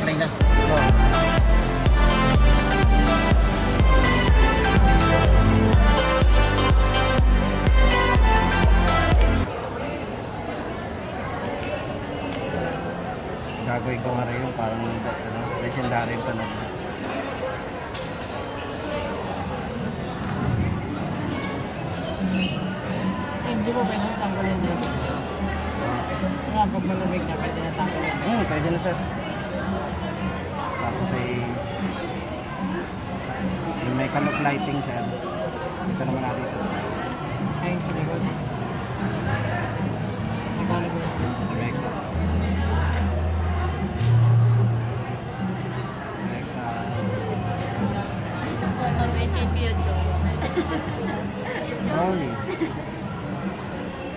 spray na. Gagawin ko nga rin yung parang legendary ito na. Hindi mo ba yung tanggalin dito? Pag malamig na, pwede na tanggalin. Pwede na sir. Tapos ay yung may canop lighting sir. Ito naman natin ito. Ayun sa likod.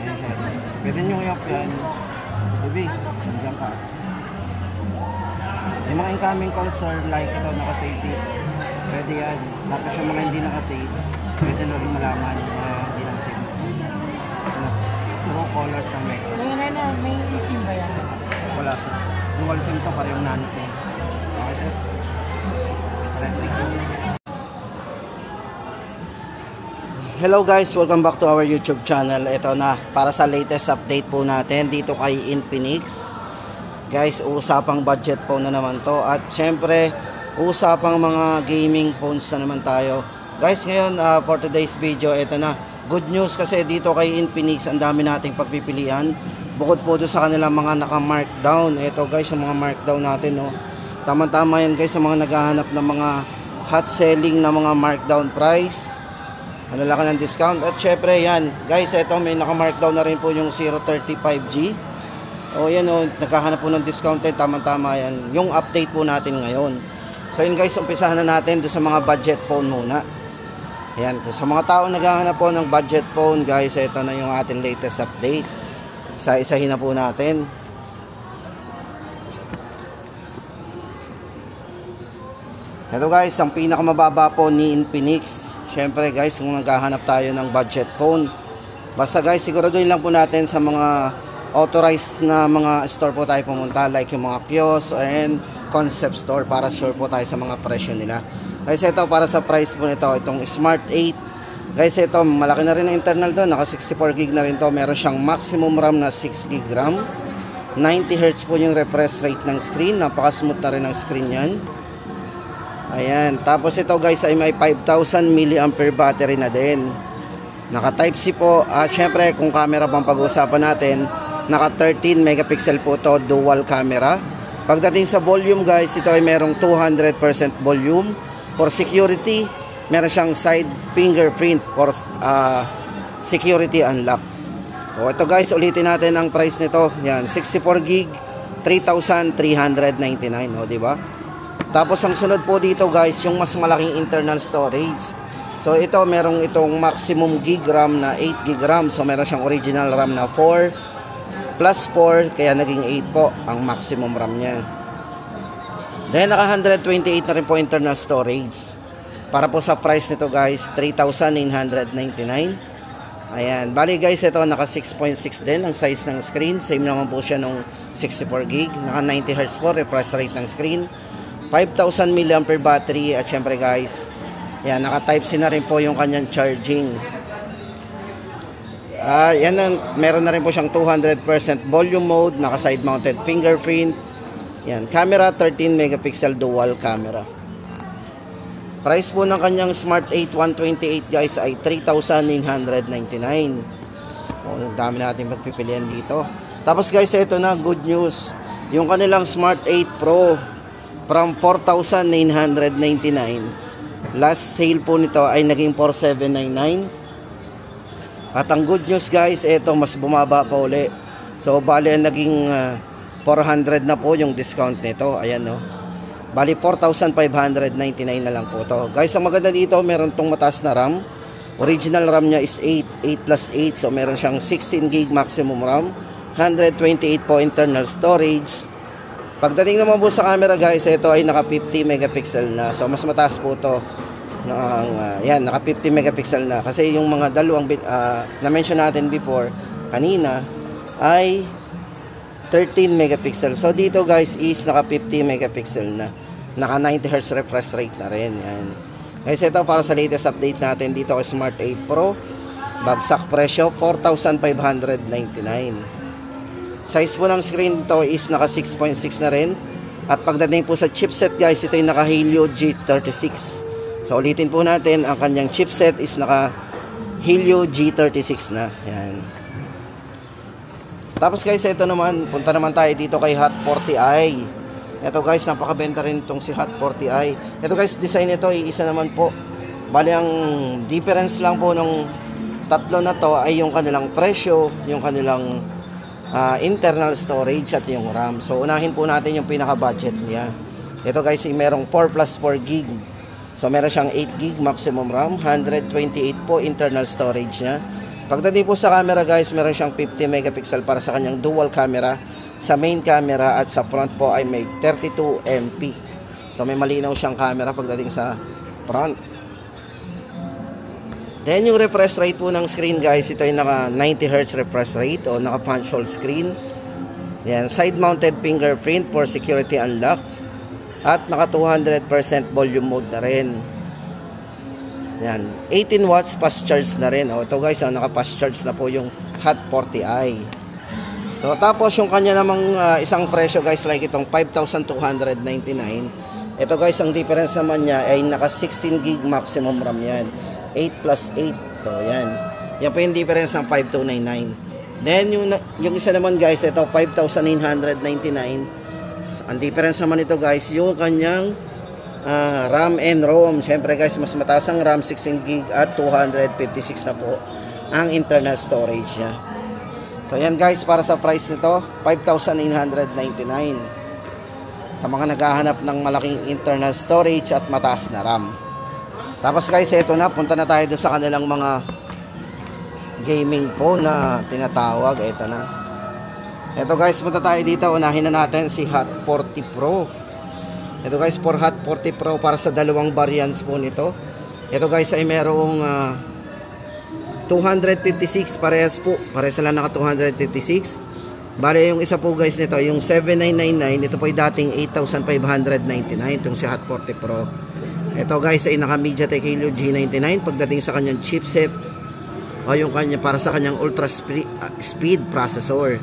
Ayan sir. Pwede nyo i-off yan. Baby, nandiyan ka. Yung mga incoming calls sir, like ito, nakasave dito. Pwede yan. Tapos yung mga hindi nakasave, pwede na rin malaman yung mga hindi nakasave. Ano? True colors ng Mecca. May sim ba yan? Wala sir. Dual sim to, parehong nano sim. Okay sir? Thank you. Hello guys, welcome back to our YouTube channel. Ito na, para sa latest update po natin dito kay Infinix. Guys, usapang budget phone na naman to. At syempre, usapang mga gaming phones na naman tayo. Guys, ngayon for today's video, ito na. Good news kasi dito kay Infinix, ang dami nating pagpipilian. Bukod po doon sa kanilang mga naka-markdown. Ito guys, yung mga markdown natin. Oh. Tama-tama yan guys sa mga naghahanap ng mga hot selling na mga markdown price. Ang lalaki ng discount. At syempre yan guys, ito may naka-markdown na rin po yung 035G. O yan o, naghahanap po ng discounted. Tama-tama yan. Yung update po natin ngayon. So yun guys, umpisahan na natin doon sa mga budget phone muna. Ayan, sa mga tao naghahanap po ng budget phone guys, ito na yung ating latest update. Isa-isahin na po natin. Ito guys, ang pinakamababa po ni Infinix. Syempre guys, kung naghahanap tayo ng budget phone, basta guys, siguraduhin lang po natin sa mga authorized na mga store po tayo pumunta, like yung mga kiosk and concept store, para sure po tayo sa mga presyo nila. Guys, ito para sa price po nito, itong Smart 8. Guys, ito malaki na rin ang internal doon, naka 64GB na rin to. Meron siyang maximum RAM na 6GB RAM, 90Hz po yung refresh rate ng screen, napaka smooth na rin ang screen yan. Ayan, tapos ito guys ay may 5,000 mAh battery na din. Naka Type C po. Syempre kung camera pang pag-uusapan natin, naka 13 megapixel po to, dual camera. Pagdating sa volume guys, ito ay merong 200% volume. For security, meron siyang side fingerprint for security unlock. O ito guys, ulitin natin ang price nito. Yan, 64GB, 3,399. O diba? Tapos ang sunod po dito guys, yung mas malaking internal storage. So ito, merong itong maximum gig RAM na 8GB RAM. So meron siyang original RAM na 4 plus 4, kaya naging 8 po ang maximum RAM niya. Then naka 128 na rin po internal storage. Para po sa price nito guys, 3,999. Ayan, bali guys, ito naka 6.6 din ang size ng screen. Same naman po siya nung 64GB. Naka 90Hz po refresh rate ng screen, 5,000 mAh battery. At syempre guys, yan, naka Type C na rin po yung kanyang charging. Yan, meron na rin po siyang 200% volume mode, naka side mounted fingerprint. Yan, camera 13 megapixel dual camera. Price po ng kanyang Smart 8 128 guys ay 3,999. Dami natin pagpipilian dito. Tapos guys, ito na good news. Yung kanilang Smart 8 Pro from 4,999. Last sale po nito ay naging 4,799. At ang good news guys, ito mas bumaba pa uli. So bali naging 400 na po yung discount nito. Ayan no. Bali 4,599 na lang po to. Guys, ang maganda dito, meron tong mataas na RAM. Original RAM niya is 8 plus 8. So meron siyang 16GB maximum RAM, 128 po internal storage. Pagdating naman po sa camera guys, ito ay naka 50 megapixel na. So mas mataas po to. Yan, naka 50 megapixel na. Kasi yung mga dalawang na-mention natin before kanina ay 13 megapixel. So dito guys is naka 50 megapixel na. Naka 90 Hz refresh rate na rin. Yan. Guys, ito para sa latest update natin dito kay Smart 8 Pro. Bagsak presyo 4,599. Size po ng screen to is naka 6.6 na rin. At pagdating po sa chipset guys, ito yung naka Helio G36. So ulitin po natin, ang kanyang chipset is naka Helio G36 na. Yan. Tapos guys, ito naman, punta naman tayo dito kay Hot 40i. Ito guys, napakabenta rin itong si Hot 40i. Ito guys, design ito ay isa naman po. Bali ang difference lang po ng tatlo na to ay yung kanilang presyo, yung kanilang internal storage at yung RAM. So unahin po natin yung pinaka budget niya. Ito guys, merong 4 plus 4 gig. So meron siyang 8 gig maximum RAM, 128 po internal storage niya. Pagdating po sa camera guys, meron siyang 50 megapixel para sa kanyang dual camera. Sa main camera at sa front po ay may 32 MP. So may malinaw siyang camera pagdating sa front. Then yung refresh rate po ng screen guys, ito ay naka 90 Hz refresh rate o naka punch hole screen. Yan, side mounted fingerprint for security unlock. At naka 200% volume mode na rin. Yan, 18 watts fast charge na rin. O ito guys, naka fast charge na po yung Hot 40i. So tapos yung kanya namang isang presyo guys, like itong 5,299. Ito guys, ang difference naman niya ay naka 16 gig maximum RAM yan. 8 plus 8. So, yan. Yan po yung difference ng 5,299. Then, yung isa naman guys, ito 5,999. So, ang difference naman ito guys, yung kanyang RAM and ROM. Siyempre guys, mas mataas ang RAM, 16 gig at 256 na po ang internal storage niya. So, yan guys, para sa price nito, 5,999. Sa mga naghahanap ng malaking internal storage at mataas na RAM. Tapos guys, ito na, punta na tayo doon sa kanilang mga gaming phone na tinatawag. Ito na. Ito guys, punta tayo dito. Unahin na natin si Hot 40 Pro. Ito guys, for Hot 40 Pro para sa dalawang variants po nito. Ito guys ay merong 256 parehas po. Parehas lang naka 256. Bale yung isa po guys nito, yung 7999. Ito po ay dating 8,599. Itong si Hot 40 Pro. Ito guys ay naka MediaTek Helio G99 pagdating sa kanyang chipset o yung kanya para sa kanyang ultra speed processor.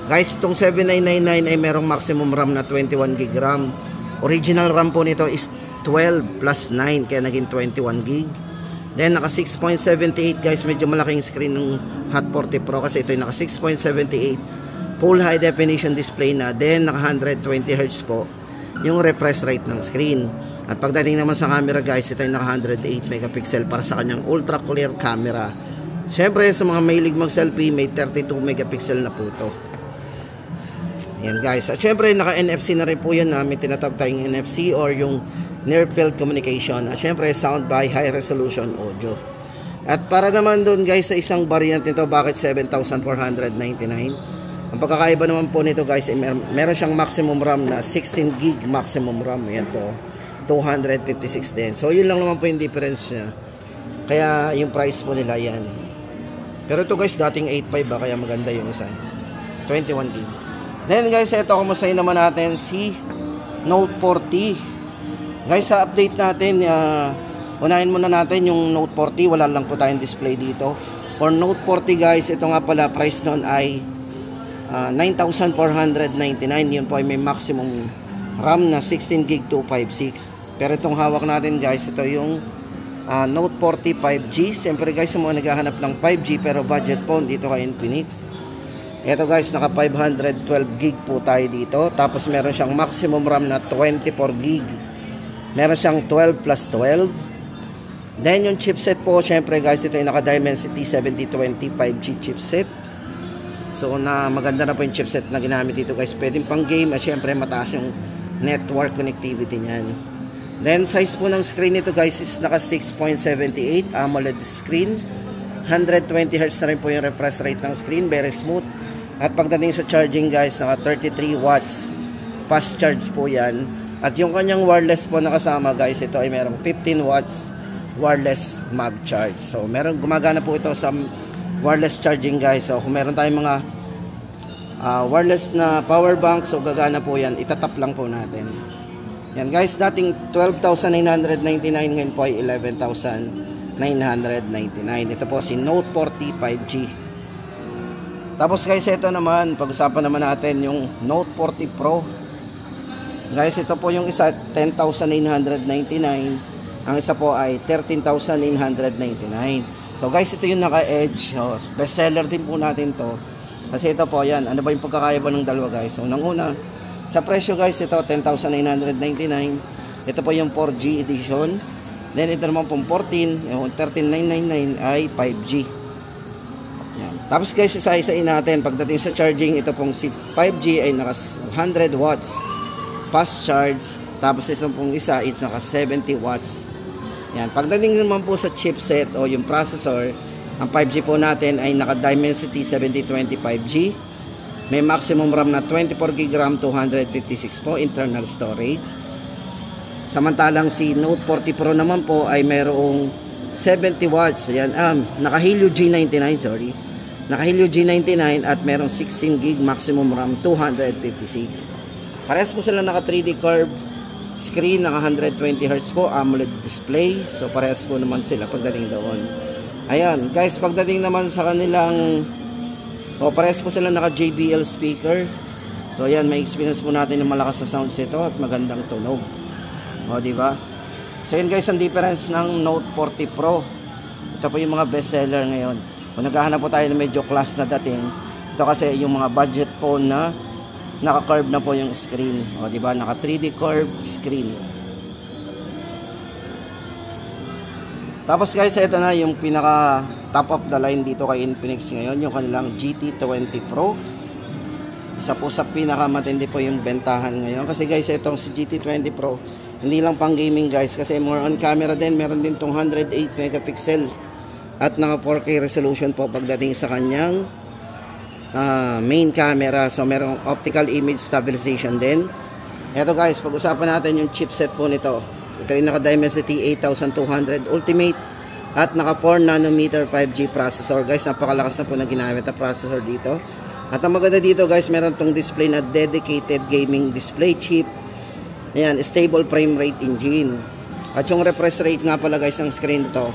Guys, itong 7999 ay merong maximum RAM na 21 gig RAM. Original RAM po nito is 12 plus 9 kaya naging 21 gig. Then naka 6.78 guys, medyo malaking screen ng Hot 40 Pro kasi ito ay naka 6.78 full high definition display na. Then naka 120 Hz po yung refresh rate ng screen. At pagdating naman sa camera guys, ito ay naka 108 megapixel para sa kanyang ultra clear camera. Siyempre sa mga mahilig mag selfie, may 32 megapixel na po ito. Ayan guys, at siyempre naka NFC na rin po yan, may tinatawag tayong NFC or yung near field communication. At siyempre sound by high resolution audio. At para naman doon guys sa isang variant nito, bakit 7,499? Ang pagkakaiba naman po nito guys, ay meron siyang maximum RAM na 16 gig maximum RAM. Ayan po, 256 din. So yun lang naman po yung difference niya. Kaya yung price po nila yan. Pero ito guys, dating 8.5 kaya maganda yung isa. 21 gig. Then guys, ito kumustahin naman natin si Note 40. Guys, sa update natin, unahin muna natin yung Note 40. Wala lang po tayong display dito. For Note 40 guys, ito nga pala, price nun ay 9,499. Yun po ay may maximum RAM na 16 gig 256. Pero itong hawak natin guys, ito yung Note 40 5G. Siyempre guys, sa mga naghahanap ng 5G pero budget phone dito kay Infinix. Ito guys, naka 512 gig po tayo dito. Tapos meron siyang maximum RAM na 24 gig. Meron siyang 12 plus 12. Then yung chipset po, siyempre guys, ito yung naka Dimensity 7020 5G chipset. So na maganda na po yung chipset na ginamit dito guys. Pwedeng pang game at siyempre mataas yung network connectivity niyan. Then size po ng screen nito guys is naka 6.78 AMOLED screen. 120 Hz na rin po yung refresh rate ng screen, very smooth. At pagdating sa charging guys, naka 33 watts fast charge po yan. At yung kanyang wireless po nakasama guys, ito ay merong 15 watts wireless mag charge. So meron, gumagana po ito sa wireless charging guys. So kung meron tayong mga wireless na power bank. So gagana po yan, itatap lang po natin. Yan guys, dating 12,999, ngayon po ay 11,999. Ito po si Note 40 5G. Tapos guys, ito naman, pag-usapan naman natin yung Note 40 Pro. Guys, ito po yung isa 10,999, ang isa po ay 13,999. So guys, ito yung naka-edge. Best seller din po natin to. Kasi ito po, yan. Ano ba yung pagkakaiba ng dalawa guys? So, unang-una, sa presyo guys, ito 10,999. Ito po yung 4G edition. Then, ito naman pong 14, yung 13,999 ay 5G. Yan. Tapos guys, isa-isain natin. Pagdating sa charging, ito pong si 5G ay naka 100 watts fast charge. Tapos ito pong isa, it's naka 70 watts. Yan. Pagdating naman po sa chipset o yung processor, ang 5G po natin ay naka Dimensity 7020 5G. May maximum RAM na 24GB RAM, 256 po internal storage. Samantalang si Note 40 Pro naman po ay mayroong 70 watts. Yan, naka Helio G99, sorry. Naka Helio G99 at mayroong 16GB maximum RAM, 256. Parehas po sila naka 3D curve screen, naka 120Hz po AMOLED display. So parehas po naman sila pagdating doon. Ayan, guys, pagdating naman sa kanilang parehas po sila naka JBL speaker. So ayan, may experience po natin ng malakas na sounds ito at magandang tunog. O, di ba? So yun guys, ang difference ng Note 40 Pro. Ito po yung mga best seller ngayon. Kung naghahanap po tayo ng medyo class na dating, ito kasi yung mga budget phone na naka-curve na po yung screen. O, di ba? Naka 3D curve screen. Tapos guys, ito na yung pinaka top of the line dito kay Infinix ngayon, yung kanilang GT20 Pro. Isa po sa pinaka matindi po yung bentahan ngayon. Kasi guys, itong si GT20 Pro, hindi lang pang gaming guys, kasi more on camera din. Meron din tong 108 megapixel at naka 4K resolution po pagdating sa kanyang main camera. So merong optical image stabilization din. Ito guys, pag-usapan natin yung chipset po nito. Ito yung naka Dimensity 8200 Ultimate at naka 4nm 5G processor. Guys, napakalakas na po na ginamit na processor dito. At ang maganda dito guys, meron tong display na dedicated gaming display chip. Ayan, stable frame rate engine. At yung refresh rate nga pala guys ng screen nito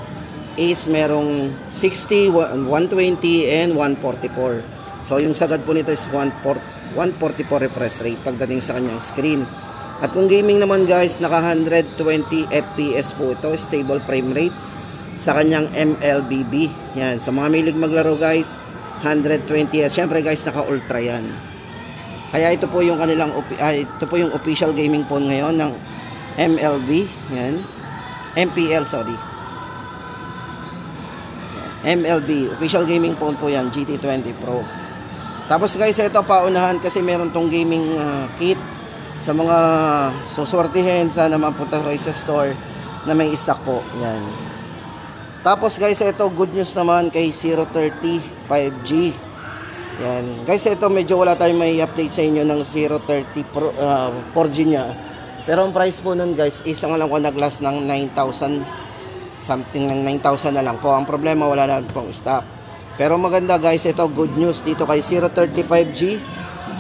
is merong 60, 120 and 144. So yung sagad po nito is 144 refresh rate pagdating sa kanyang screen. At kung gaming naman guys, naka 120 FPS po ito, stable frame rate sa kanyang MLBB. Yan, sa mga milig maglaro guys, 120. At syempre guys, naka ultra yan. Kaya ito po yung kanilang ito po yung official gaming phone ngayon ng MLB. Yan. MPL, sorry. Yan. MLB, official gaming phone po yan, GT20 Pro. Tapos guys, ito paunahan kasi meron tong gaming kit. Sa mga suswertihin, sana mapunta kayo sa store na may stock po. Yan. Tapos guys, ito good news naman kay 030 5G. Yan. Guys, ito medyo wala tayong may update sa inyo ng 030 Pro, 4G niya. Pero ang price po nun guys, isang lang ko nag-last ng 9,000 something, ng 9,000 na lang po. Ang problema, wala na pong stock. Pero maganda guys, ito good news dito kay 030 5G.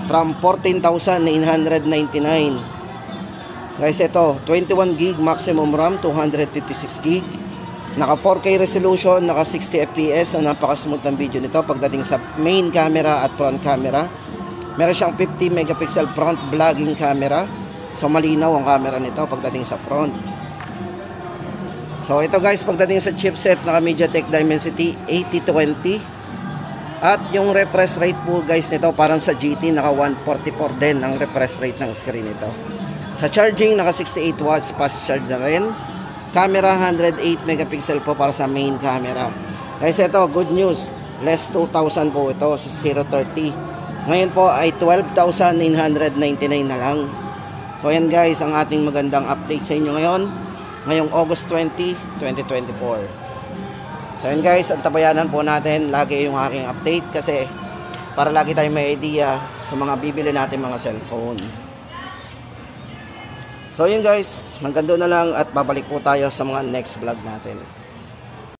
From 14,999. Guys, ito 21GB maximum RAM, 256GB. Naka 4K resolution, naka 60 FPS. So napaka-smooth ng video nito pagdating sa main camera at front camera. Meron siyang 50 megapixel front vlogging camera. So malinaw ang camera nito pagdating sa front. So ito guys, pagdating sa chipset, naka MediaTek Dimensity 8020. At yung refresh rate po guys nito, parang sa GT, naka 144 din ang refresh rate ng screen nito. Sa charging, naka 68 watts fast charge na rin. Camera, 108 megapixel po para sa main camera. Guys, ito, good news. Less 2,000 po ito sa 030. Ngayon po ay 12,999 na lang. So yan guys, ang ating magandang update sa inyo ngayon. Ngayong August 20, 2024. So yun guys, ang tabayanan po natin lagi yung aking update kasi para lagi tayong may idea sa mga bibili natin mga cellphone. So yun guys, hanggang doon na lang at babalik po tayo sa mga next vlog natin.